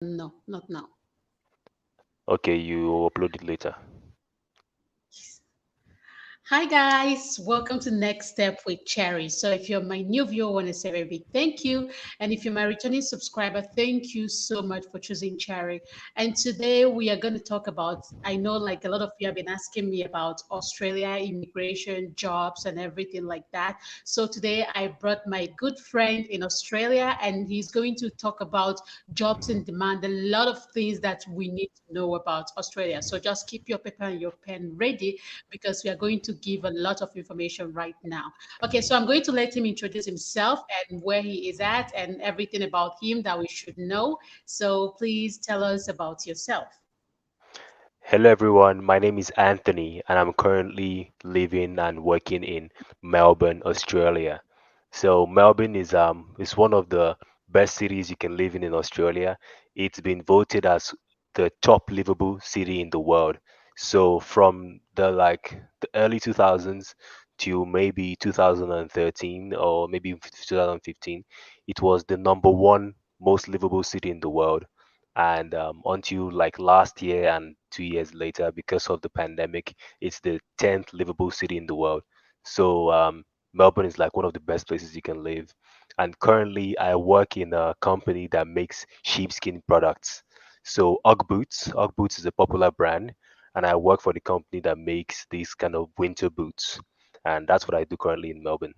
No, not now. Okay, you upload it later. Hi guys, welcome to Next Step with Cherry. So if you're my new viewer, I want to say a very big thank you. And if you're my returning subscriber, thank you so much for choosing Cherry. And today we are going to talk about, I know like a lot of you have been asking me about Australia, immigration, jobs and everything like that. So today I brought my good friend in Australia and he's going to talk about jobs in demand, a lot of things that we need to know about Australia. So just keep your paper and your pen ready because we are going to give a lot of information right now. Okay, so I'm going to let him introduce himself and where he is at and everything about him that we should know. So please tell us about yourself. Hello everyone, my name is Anthony and I'm currently living and working in Melbourne, Australia. So Melbourne is one of the best cities you can live in Australia. It's been voted as the top livable city in the world. So from the early 2000s to maybe 2013 or maybe 2015, it was the number one most livable city in the world. And until like last year and 2 years later, because of the pandemic, it's the 10th livable city in the world. So Melbourne is like one of the best places you can live. And currently, I work in a company that makes sheepskin products. So Ugg Boots is a popular brand, and I work for the company that makes these kind of winter boots. And that's what I do currently in Melbourne.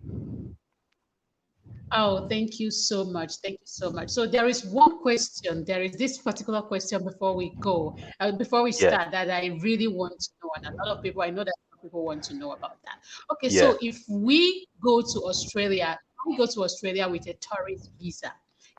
Oh, thank you so much. Thank you so much. So there is one question. There is this particular question before we go, before we Yeah, start that I really want to know, and a lot of people, I know that a lot of people want to know about that. Okay, yeah. so if we go to Australia, I go to Australia with a tourist visa.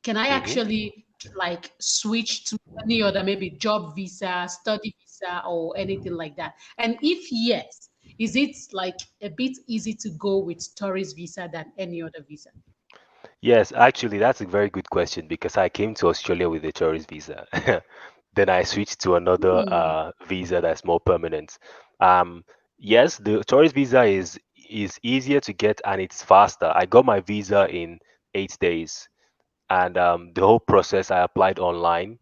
Can I hmm actually like switch to any other maybe job visa, study visa, or anything like that? And if yes, is it like a bit easy to go with tourist visa than any other visa? Yes, actually, that's a very good question because I came to Australia with a tourist visa. Then I switched to another Hmm. visa that's more permanent. Um, yes, the tourist visa is easier to get and it's faster. I got my visa in 8 days, and the whole process I applied online,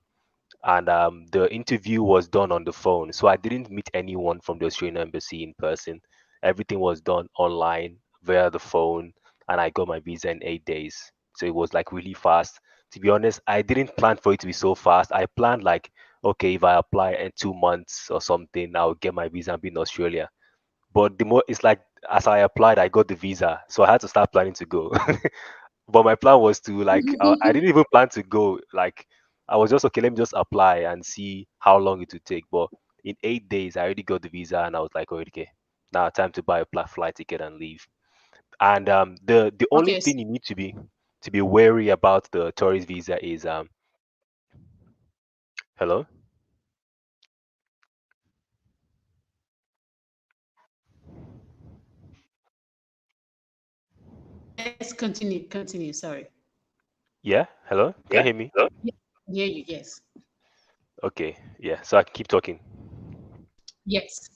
and the interview was done on the phone. So I didn't meet anyone from the Australian embassy in person. Everything was done online via the phone, and I got my visa in 8 days. So it was like really fast. To be honest, I didn't plan for it to be so fast. I planned like, okay, if I apply in 2 months or something, I'll get my visa and be in Australia. But the more it's like as I applied, I got the visa, so I had to start planning to go. But my plan was to like I didn't even plan to go. Like I was just okay, let me just apply and see how long it would take. But in 8 days, I already got the visa, and I was like, oh, okay, now time to buy a flight ticket and leave. And the only Okay, thing you need to be wary about the tourist visa is hello. yes, continue, continue. Sorry. Yeah, hello. Can you Yeah. hear me? Hello? Yeah, I hear you. Yes. Okay, yeah. So I can keep talking. Yes.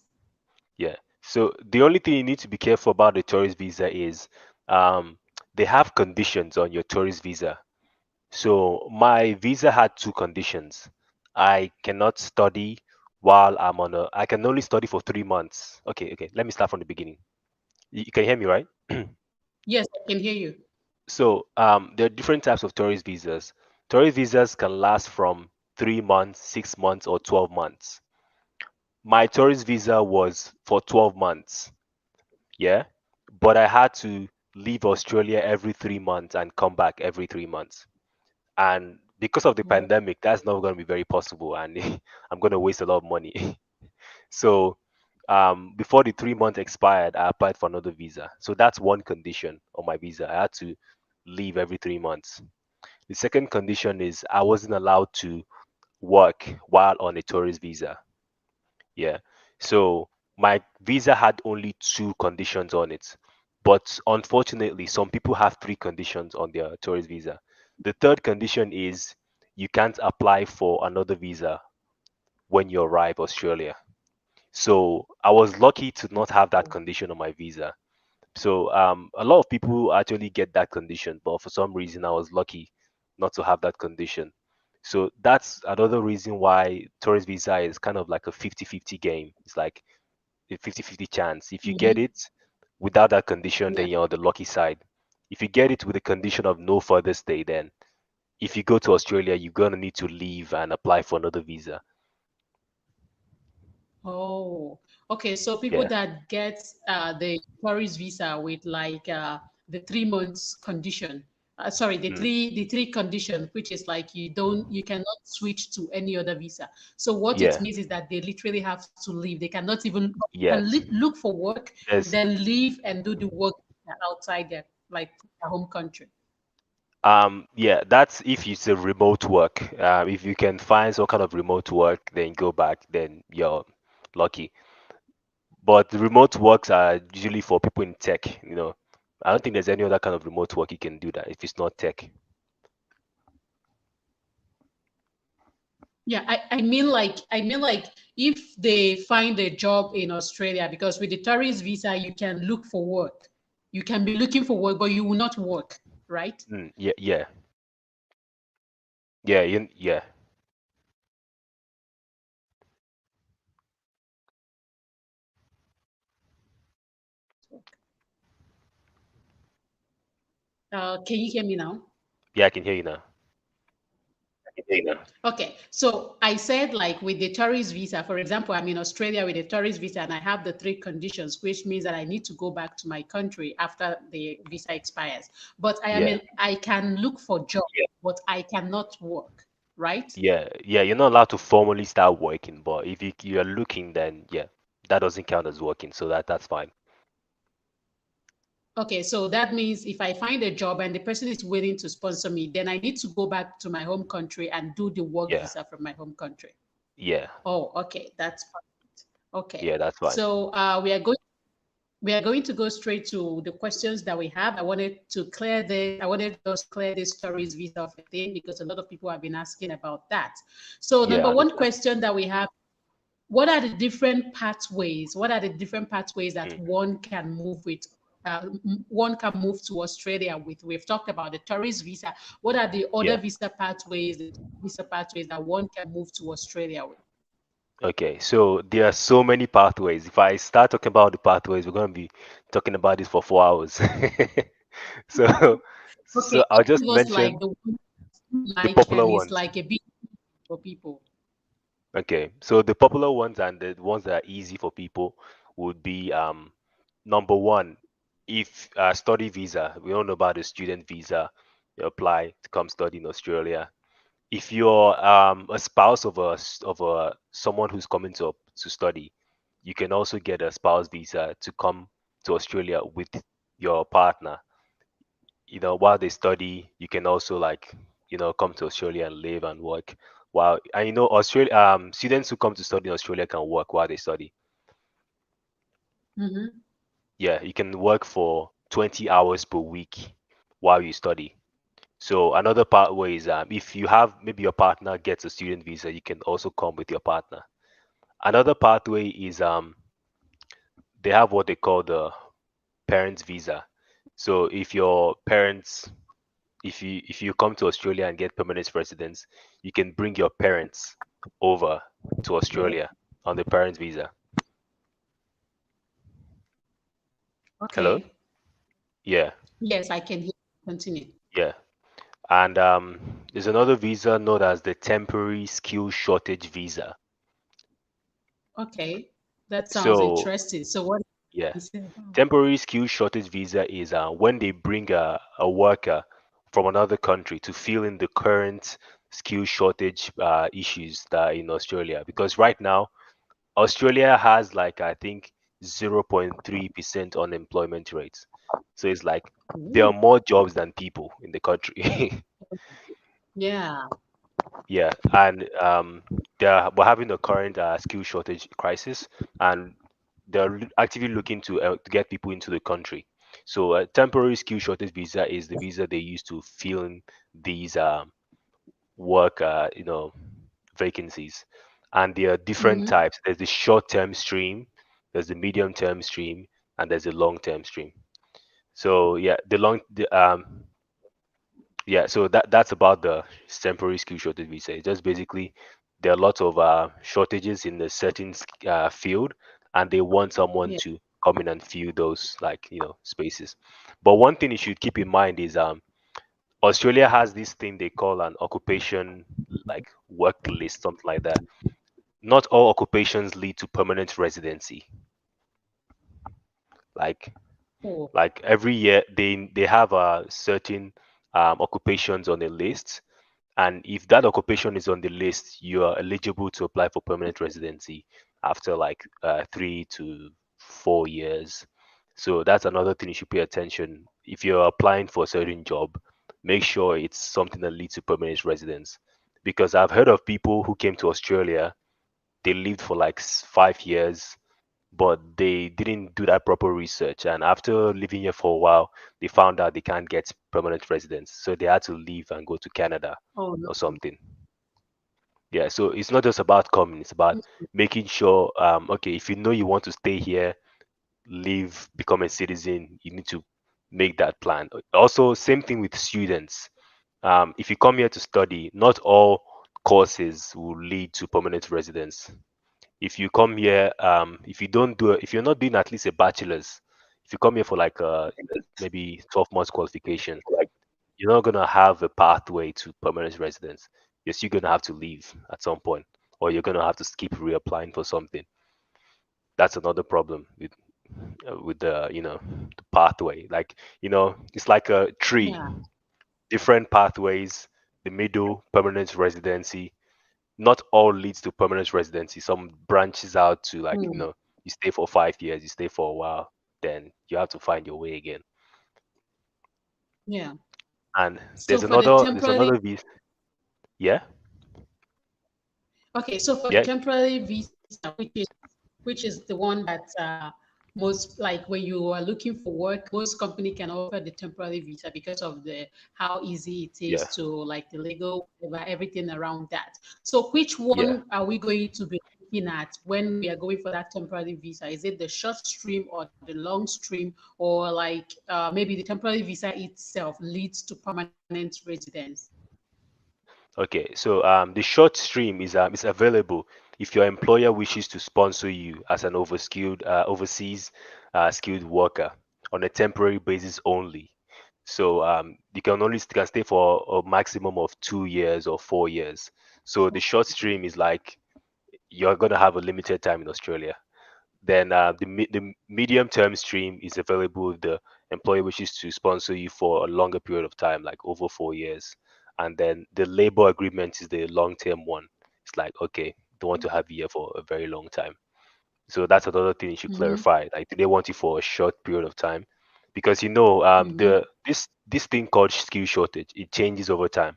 Yeah. So the only thing you need to be careful about the tourist visa is um, they have conditions on your tourist visa. So my visa had two conditions. I cannot study while I can only study for 3 months. Okay, okay. Let me start from the beginning. You can hear me, right? Yes, I can hear you. So there are different types of tourist visas. Tourist visas can last from 3 months, 6 months, or 12 months. My tourist visa was for 12 months. Yeah. But I had to leave Australia every 3 months and come back every 3 months. And because of the Oh, pandemic, that's not going to be very possible. And I'm going to waste a lot of money. So before the 3 months expired, I applied for another visa. So that's one condition on my visa. I had to leave every 3 months. The second condition is I wasn't allowed to work while on a tourist visa. Yeah. So my visa had only two conditions on it. But unfortunately, some people have three conditions on their tourist visa. The third condition is you can't apply for another visa when you arrive Australia. So I was lucky to not have that condition on my visa. So a lot of people actually get that condition, but for some reason I was lucky not to have that condition. So that's another reason why tourist visa is kind of like a 50-50 game. It's like a 50-50 chance. If you get Hmm. it without that condition, then Yeah. you're on the lucky side. If you get it with the condition of no further stay, then if you go to Australia, you're gonna need to leave and apply for another visa. Oh, okay. So people Yeah. that get the tourist visa with like the 3 months condition, sorry, Mm. the three condition, which is like you cannot switch to any other visa. So what it Yeah. means is that they literally have to leave. They cannot even Yes. look for work and There's then leave and do the work outside their like their home country. yeah, that's if it's a remote work. If you can find some kind of remote work, then go back, then you're lucky. But the remote works are usually for people in tech, you know. I don't think there's any other kind of remote work you can do that if it's not tech. Yeah, I mean like if they find a job in Australia, because with the tourist visa you can look for work. You can be looking for work, but you will not work, right? Yeah, yeah, yeah, yeah, Can you hear me now? yeah. I can hear you now. Okay, so I said like with the tourist visa, for example, I'm in Australia with a tourist visa and I have the three conditions, which means that I need to go back to my country after the visa expires. But Yeah, I can look for job, but I cannot work, right? yeah, yeah. You're not allowed to formally start working, but if you're looking, then yeah, that doesn't count as working, so that's fine. Okay, so that means if I find a job and the person is willing to sponsor me, then I need to go back to my home country and do the work Yeah, visa from my home country. yeah, Oh, okay, that's perfect. Okay, yeah. That's fine. so we are going to go straight to the questions that we have. I wanted us to clear this tourist visa of a thing because a lot of people have been asking about that. So Yeah, number I one understand. question that we have, what are the different pathways? What are the different pathways that Mm. one can move with? One can move to Australia with. We've talked about the tourist visa. What are the other Yeah. visa pathways that one can move to Australia with? Okay, so there are so many pathways. If I start talking about the pathways, we're going to be talking about this for 4 hours. So, Okay, so I'll just just give us like mention the one you the like popular and it's ones. like a big for people. Okay, so the popular ones and the ones that are easy for people would be number one, if study visa, we all know about the student visa, you apply to come study in Australia. If you're a spouse of a someone who's coming to study, you can also get a spouse visa to come to Australia with your partner. You know, while they study, you can also like, you know, come to Australia and live and work. While and you know, Australia students who come to study in Australia can work while they study. Mm-hmm. Yeah, you can work for 20 hours per week while you study. So another pathway is if you have maybe your partner gets a student visa, you can also come with your partner. Another pathway is they have what they call the parents visa. So if your parents if you come to Australia and get permanent residence, you can bring your parents over to Okay. Australia on the parents visa. Hello? Okay. Yeah, Yes, I can hear. Continue. yeah. And there's another visa known as the temporary skill shortage visa. Okay. That sounds So interesting. So what yeah, is it about? temporary skill shortage visa is when they bring a worker from another country to fill in the current skill shortage issues that are in Australia. Because right now, Australia has like I think 0.3% unemployment rate. So it's like there Ooh. are more jobs than people in the country. Yeah. Yeah, and we're having a current skill shortage crisis, and they're actively looking to get people into the country. So a temporary skill shortage visa is the visa they use to fill in these work, vacancies. And there are different Mm-hmm. types. There's the short-term stream, there's the medium-term stream, and there's the long-term stream. So yeah, Yeah, so that's about the temporary skill shortage visa. It's just basically there are lots of shortages in a certain field, and they want someone Yeah. to come in and fill those, like, spaces. But one thing you should keep in mind is Australia has this thing they call an occupation, like, work list, something like that. Not all occupations lead to permanent residency. Like Oh, like every year they have certain occupations on the list, and if that occupation is on the list, you are eligible to apply for permanent residency after like 3 to 4 years. So that's another thing you should pay attention. If you're applying for a certain job, make sure it's something that leads to permanent residence. Because I've heard of people who came to Australia, they lived for like 5 years, but they didn't do that proper research. And after living here for a while, they found out they can't get permanent residence. So they had to leave and go to Canada oh or no. something. Yeah, so it's not just about coming, it's about making sure, okay, if you know you want to stay here, live, become a citizen, you need to make that plan. Also, same thing with students. If you come here to study, not all courses will lead to permanent residence. If you come here, if you're not doing at least a bachelor's, if you come here for like maybe 12 months qualification, you're not gonna have a pathway to permanent residence. You're still gonna have to leave at some point, or you're gonna have to keep reapplying for something. That's another problem with the pathway. Like, it's like a tree, Yeah. different pathways. The middle, permanent residency. Not all leads to permanent residency. Some branches out to, like, Mm, you stay for 5 years, you stay for a while, then you have to find your way again. yeah. And So there's for the another there's temporary, another visa. Yeah, okay, so for the yeah, temporary visa, which is the one that most, like when you are looking for work, most company can offer the temporary visa because of the how easy it yeah, is to, like, the legal, whatever, everything around that. So which yeah. one are we going to be looking at when we are going for that temporary visa? Is it the short stream or the long stream, or like maybe the temporary visa itself leads to permanent residence? Okay, so the short stream is available if your employer wishes to sponsor you as an overseas skilled worker on a temporary basis only. So you can stay for a maximum of 2 years or 4 years. So the short stream is like you're gonna have a limited time in Australia. Then the medium term stream is available if the employer wishes to sponsor you for a longer period of time, like over 4 years. And then the labor agreement is the long term one. It's like, okay, they want to have you here for a very long time. So that's another thing you should Mm-hmm. clarify. Like, do they want you for a short period of time? Because Mm-hmm. this thing called skill shortage, it changes over time.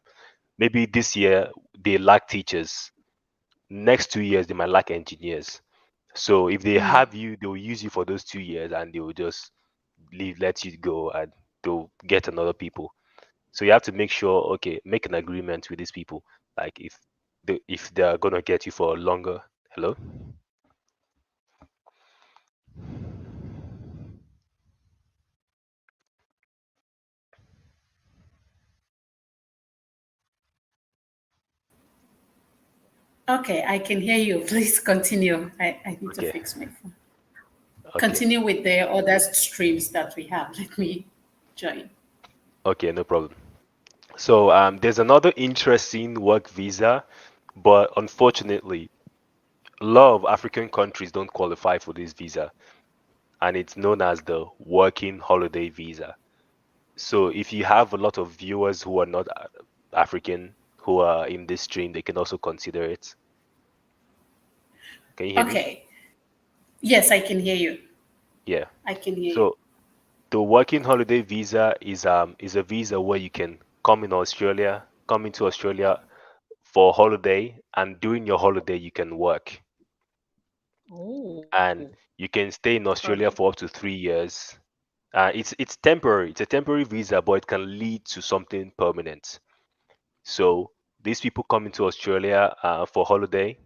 Maybe this year they lack teachers. Next 2 years they might lack engineers. So if they Mm, have you, they'll use you for those 2 years, and they will just let you go, and they'll get another people. So you have to make sure, okay, make an agreement with these people. Like, if they're gonna get you for a longer. Hello? okay, I can hear you. Please continue. I need to Okay. fix my phone. Okay. Continue with the other streams that we have. Let me join. Okay, no problem. So there's another interesting work visa, but unfortunately, a lot of African countries don't qualify for this visa, and it's known as the working holiday visa. So if you have a lot of viewers who are not African who are in this stream, they can also consider it. Can you hear me? Okay. Yes, I can hear you. Yeah. I can hear you. So the working holiday visa is a visa where you can come into Australia for holiday, and during your holiday you can work, Oh, and you can stay in Australia perfect. for up to 3 years. It's temporary. It's a temporary visa, but it can lead to something permanent. So these people come into Australia for holiday.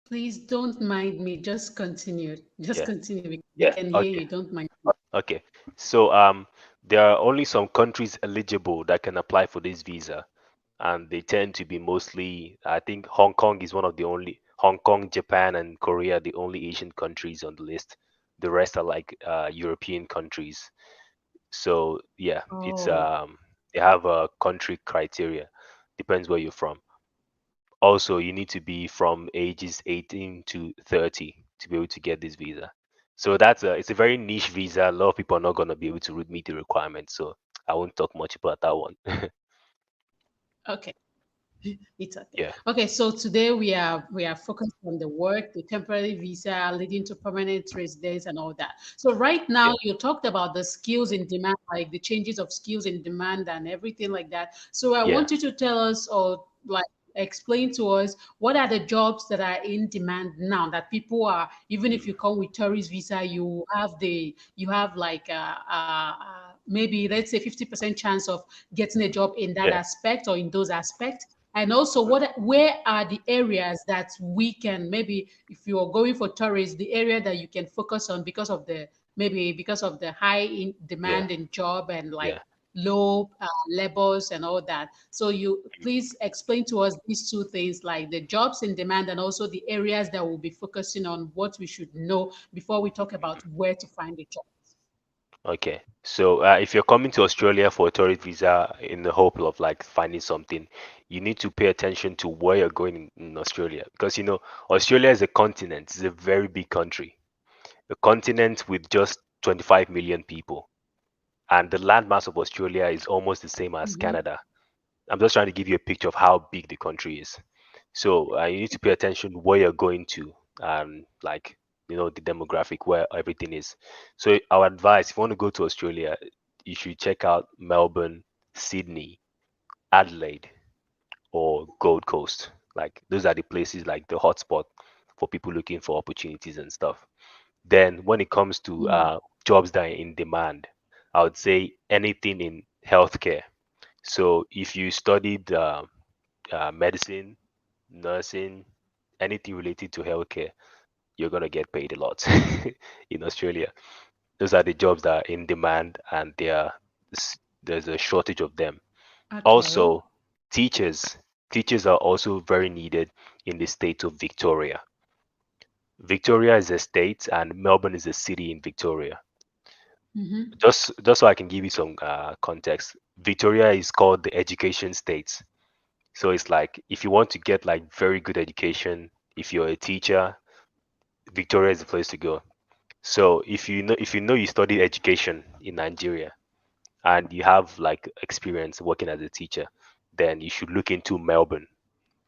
Please don't mind me. Just continue. Just Yeah. continue. We Yeah. can hear Okay. you. Don't mind. Okay. So there are only some countries eligible that can apply for this visa, and they tend to be mostly, I think Hong Kong is one of the only, Hong Kong, Japan, and Korea, the only Asian countries on the list. The rest are like European countries. So yeah, it's Oh, they have a country criteria, depends where you're from. Also, you need to be from ages 18 to 30 to be able to get this visa. So it's a very niche visa. A lot of people are not going to be able to meet the requirements. So I won't talk much about that one. okay. It's okay. Yeah, Okay, so today we are focused on the work, the temporary visa leading to permanent residence and all that. So right now yeah, you talked about the skills in demand, like the changes of skills in demand and everything like that. So I yeah. want you to tell us or like explain to us what are the jobs that are in demand now that people are, even if Mm, you come with tourist visa, you have like maybe let's say 50% chance of getting a job in that yeah. aspect or in those aspects. And also, Mm, where are the areas that we can maybe, if you are going for tourists, the area that you can focus on because of the maybe because of the high in yeah, demand in job and like yeah. low labors and all that. So you Mm. please explain to us these two things, like the jobs in demand and also the areas that we'll be focusing on, what we should know before we talk about where to find a job. Okay. So if you're coming to Australia for a tourist visa in the hope of like finding something, you need to pay attention to where you're going in Australia, because Australia is a continent. It's a very big country, a continent with just 25 million people, and the landmass of Australia is almost the same as Mhm. Canada. I'm just trying to give you a picture of how big the country is. So you need to pay attention where you're going to, and like the demographic where everything is. So our advice, if you want to go to Australia, you should check out Melbourne, Sydney, Adelaide, or Gold Coast. Like those are the places, like the hotspot for people looking for opportunities and stuff. Then when it comes to Mm. jobs that are in demand, I would say anything in healthcare. So if you studied medicine, nursing, anything related to healthcare, you're gonna get paid a lot in Australia. Those are the jobs that are in demand, and there's a shortage of them. Okay. Also, teachers. Teachers are also very needed in the state of Victoria. Victoria is a state, and Melbourne is a city in Victoria. Mm-hmm. Just so I can give you some context, Victoria is called the education state. So it's like if you want to get like very good education, if you're a teacher, Victoria is the place to go. So if you know you studied education in Nigeria and you have like experience working as a teacher, then you should look into Melbourne,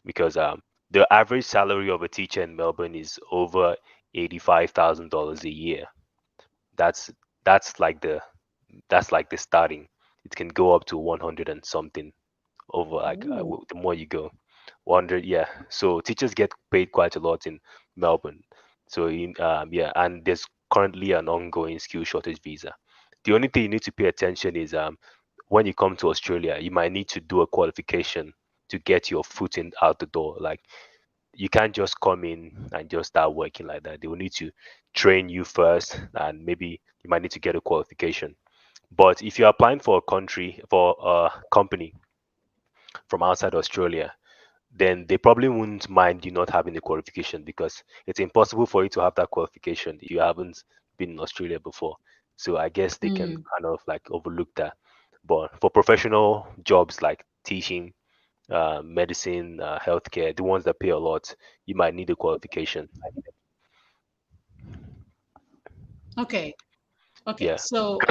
because the average salary of a teacher in Melbourne is over $85,000 a year. That's that's like the that's like the starting. It can go up to 100 and something over like Oh, the more you go. 100, yeah. So teachers get paid quite a lot in Melbourne. So yeah, and there's currently an ongoing skill shortage visa. The only thing you need to pay attention is when you come to Australia, you might need to do a qualification to get your foot in out the door. Like you can't just come in and just start working like that. They will need to train you first, and maybe you might need to get a qualification. But if you're applying for a company from outside Australia, then they probably wouldn't mind you not having a qualification, because it's impossible for you to have that qualification if you haven't been in Australia before. So I guess they can mm. kind of like overlook that. But for professional jobs like teaching, medicine, healthcare, the ones that pay a lot, you might need a qualification. Okay. Okay, Yeah, so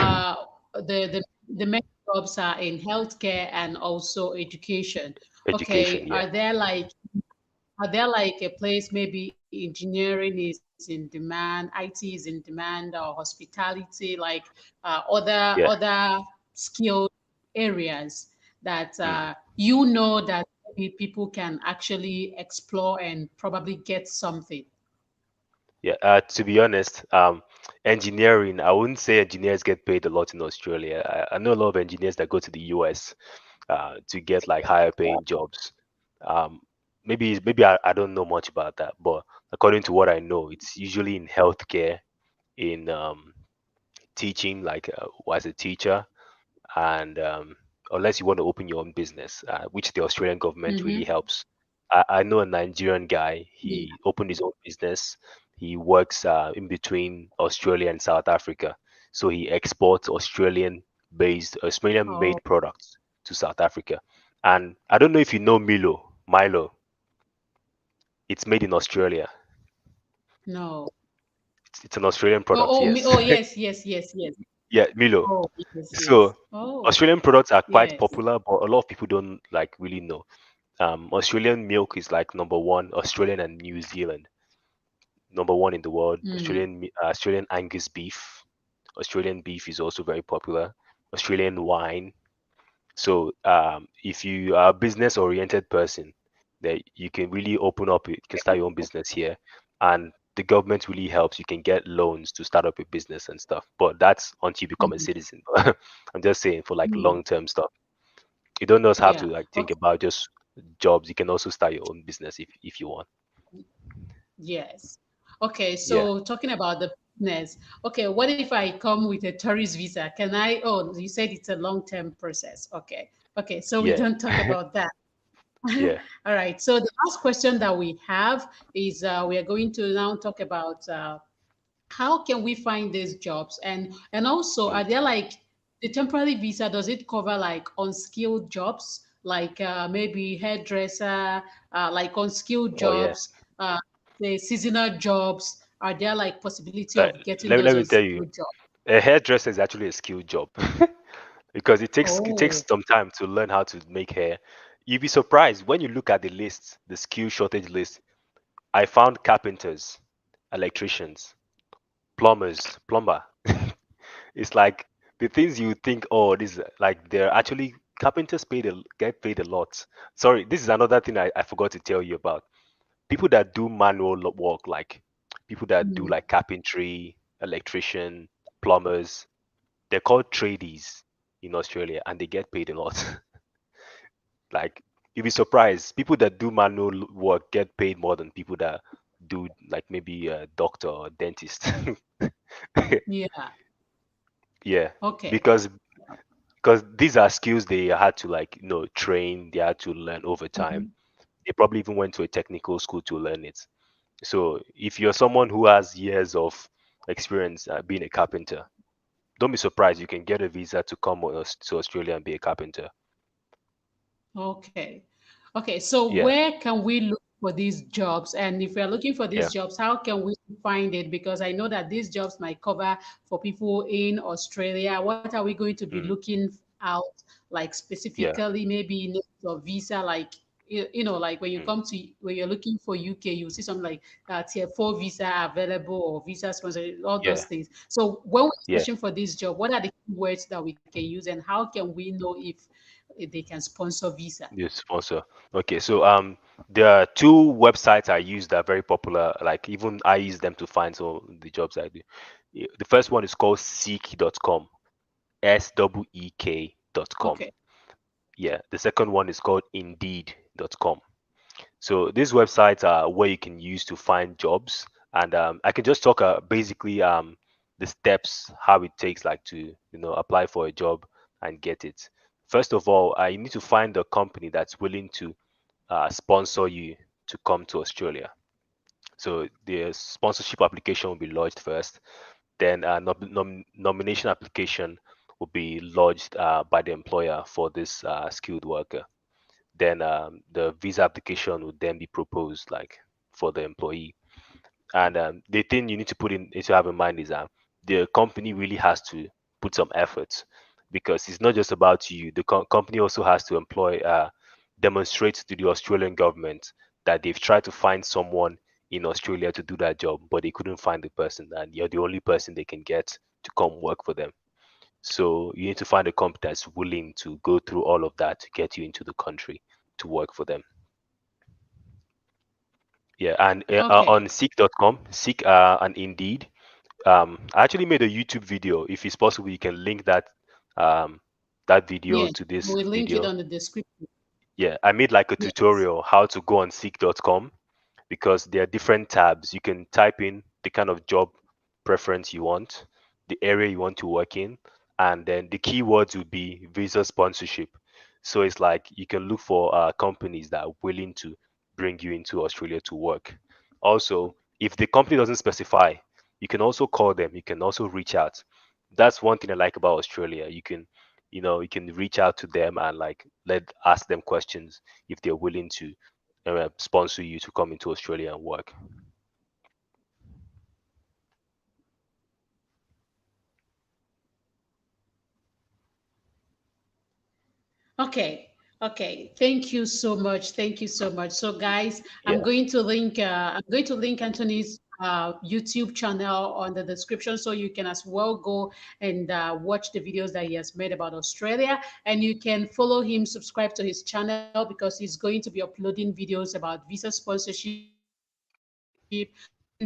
the main jobs are in healthcare and also education. education. Okay, Yeah. are there like a place maybe engineering is in demand, IT is in demand, or hospitality, like Yeah. other skilled areas that Mm. you know that maybe people can actually explore and probably get something. Yeah, to be honest, engineering, I wouldn't say engineers get paid a lot in Australia. I know a lot of engineers that go to the US to get like higher paying jobs. Um, maybe I don't know much about that, but according to what I know, it's usually in healthcare, in teaching, like as a teacher, and unless you want to open your own business, which the Australian government really Mm-hmm. helps. I know a Nigerian guy. Yeah. He opened his own business. He works in between Australia and South Africa, so he exports Oh Australian-made products to South Africa. And I don't know if you know Milo. It's made in Australia. no. It's an Australian Oh, product, oh, me. yes. Oh, yes, yes, yes, yes. Yeah, Milo. Oh, yes, yes. So Oh, Australian products are quite yes. popular, but a lot of people don't like really know. Australian milk is like number one. Australian and New Zealand, number one in the world. Mm, Australian Angus beef. Australian beef is also very popular. Australian wine. So if you are a business oriented person, that you can really you can start your own business here, and the government really helps. You can get loans to start up a business and stuff. But that's until you become a mm, citizen. I'm just saying for like mm. long term stuff. You don't just have to Yeah. like think Okay. about just jobs. You can also start your own business if you want. Yes. Okay. Yeah, So talking about the business. Okay. What if I come with a tourist visa? Can I? Oh, you said it's a long-term process. Okay. Okay. So we yeah, don't talk about that. yeah. All right. So the last question that we have is we are going to now talk about how can we find these jobs, and also Mm. are there like the temporary visa, does it cover like unskilled jobs, like maybe hairdresser, like unskilled Oh yeah. jobs, the seasonal jobs? Are there like possibility Let, of getting let, those let me tell you, unskilled jobs? a hairdresser is actually a skilled job because it takes Oh. some time to learn how to make hair. You'd be surprised when you look at the list, the skill shortage list. I found carpenters, electricians, plumber. It's like the things you think, oh, this like they're actually carpenters get paid a lot. Sorry, this is another thing I forgot to tell you about. People that do manual work, like people that do Mm. like carpentry, electrician, plumbers, they're called tradies in Australia and they get paid a lot. Like you'd be surprised. People that do manual work get paid more than people that do like maybe a doctor or dentist. Yeah. Yeah, Okay. because these are skills they had to like train, they had to learn over time. Mhm. They probably even went to a technical school to learn it. So if you're someone who has years of experience being a carpenter, don't be surprised. You can get a visa to come with us to Australia and be a carpenter. Okay. Okay. So Yeah, where can we look for these jobs? And if we're looking for yeah, these jobs, how can we find it? Because I know that these jobs might cover for people in Australia. What are we going to be mm, looking out, like yeah, specifically, maybe in a visa, like like when you mm, come to when you're looking for UK, you see something like tier 4 visa available or visa sponsor, all those yeah, things. So when we're yeah. searching for this job, what are the keywords that we can use, and how can we know if they can sponsor visa? Yes, sponsor. Okay, so there are two websites I use that are very popular. Like even I use them to find some of the jobs I do. The first one is called seek.com, SEEK.com. Okay. Yeah, the second one is called indeed.com. So these websites are where you can use to find jobs, and I can just talk basically the steps how it takes like to apply for a job and get it. First of all, you need to find a company that's willing to sponsor you to come to Australia. So the sponsorship application will be lodged first, then nomination application will be lodged by the employer for this skilled worker. Then the visa application would then be proposed like for the employee. And the thing you need to have in mind is the company really has to put some effort, because it's not just about you. The company also has to demonstrate to the Australian government that they've tried to find someone in Australia to do that job, but they couldn't find the person, and you're the only person they can get to come work for them. So you need to find a company that's willing to go through all of that to get you into the country to work for them. Yeah, and Okay. on seek.com, Seek and Indeed, I actually made a YouTube video. If it's possible, you can link um, that video Yes. to this We'll link it video. on the description. Yeah, I made like a Yes. tutorial how to go on seek.com because there are different tabs. You can type in the kind of job preference you want, the area you want to work in, and then the keywords would be visa sponsorship. So it's like you can look for companies that are willing to bring you into Australia to work. Also, if the company doesn't specify, you can also call them. You can also reach out. That's one thing I like about Australia. You can reach out to them and like let ask them questions if they're willing to sponsor you to come into Australia and work. Okay. Okay. Thank you so much. Thank you so much. So, guys, Yeah, I'm going to link Anthony's YouTube channel on the description, so you can as well go and watch the videos that he has made about Australia, and you can follow him, subscribe to his channel because he's going to be uploading videos about visa sponsorship,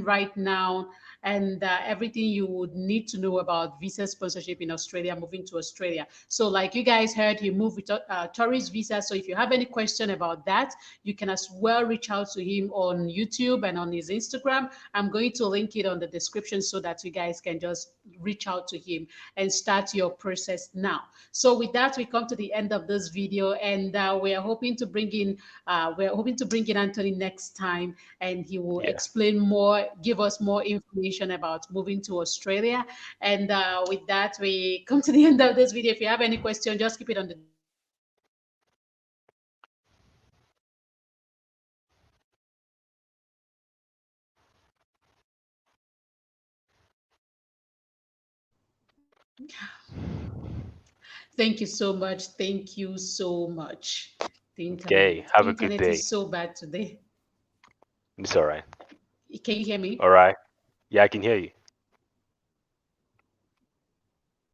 right now, and everything you would need to know about visa sponsorship in Australia, moving to Australia. So, like you guys heard, he moved with tourist visa. So, if you have any question about that, you can as well reach out to him on YouTube and on his Instagram. I'm going to link it on the description so that you guys can just reach out to him and start your process now. So, with that, we come to the end of this video, and we're hoping to bring in Anthony next time, and he will yeah. explain more, give us more information about moving to Australia. And with that, we come to the end of this video. If you have any question, just keep it on the description box, and we'll get back to you. And thank you so much for joining us today. And have a good day. Thank you so much. Thank you so much. The Okay, internet. have a good Internet day. is so bad today. It's all right. Can you hear All me? right. Yeah, I can hear you.